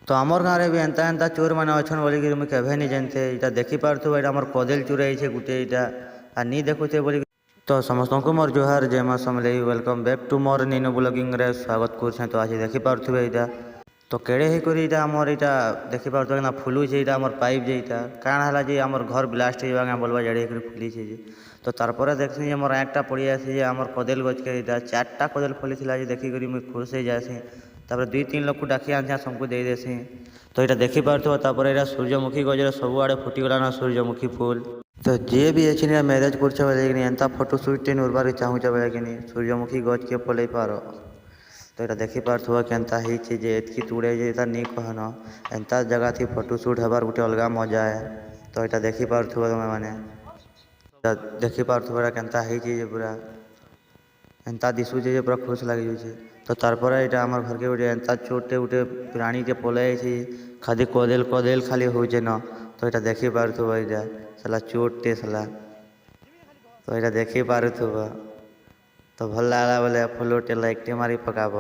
तो आमर गाँव में भी एंता एंता चोर मैंने अच्छन बोलिक मुझे केवे नहीं जानते यहाँ देखिपु यहाँ आम कदेल चुराई गोटे यहाँ आ नहीं देखुचे बोल। तो समस्त को मोर जोहार जय माँ समलेई वेलकम बैक टू मोर नीनो ब्लॉगिंग रे स्वागत कर। तो आज देखिपे यहाँ तो केड़े होकर यहाँ आमर यहाँ देखिपे ना फुलुचे यहाँ आम पाइप जेटा काण है जे आम घर ब्लास्ट हो बोलवा जड़े फुली तो तारपर देखसी मोर आँखटा पड़ी आसी आम कदेल गच के यहाँ 4टा कदेल फली देखिक मुझे खुश हो जासी। तापर 2-3 लोग को डाकी आनी सबको दे देसी। तो यहाँ देखिपे यहाँ सूर्यमुखी गजर सब आड़े फुटीगलान सूर्यमुखी फूल। तो जी भी अच्छी मैरेज कर एंता फोटो सुट उर्बार चाहूचे बोले कि सूर्यमुखी गज के पलई पार। तो यहाँ देखिपे केन्ता जे एतकी तुड़े जे नहीं कहन एंता जगह थी फोटो सुट हबार गोटे अलग मजा है। तो यहाँ देखिपे तुम मैंने देखिपे केन्ता पूरा एंता दिशुचे पूरा खुश लगे। तो तारपर यहाँ आम घर के गोटे एंता छोटे गोटे प्राणीटे पलि खाली कदेल कदेल खाली होचे न। तो यहाँ देखिपे यहाँ साला चोटे साला। तो यहाँ देखिपे तो भल लगा बोले फलोटे लाइक मारी पकाब।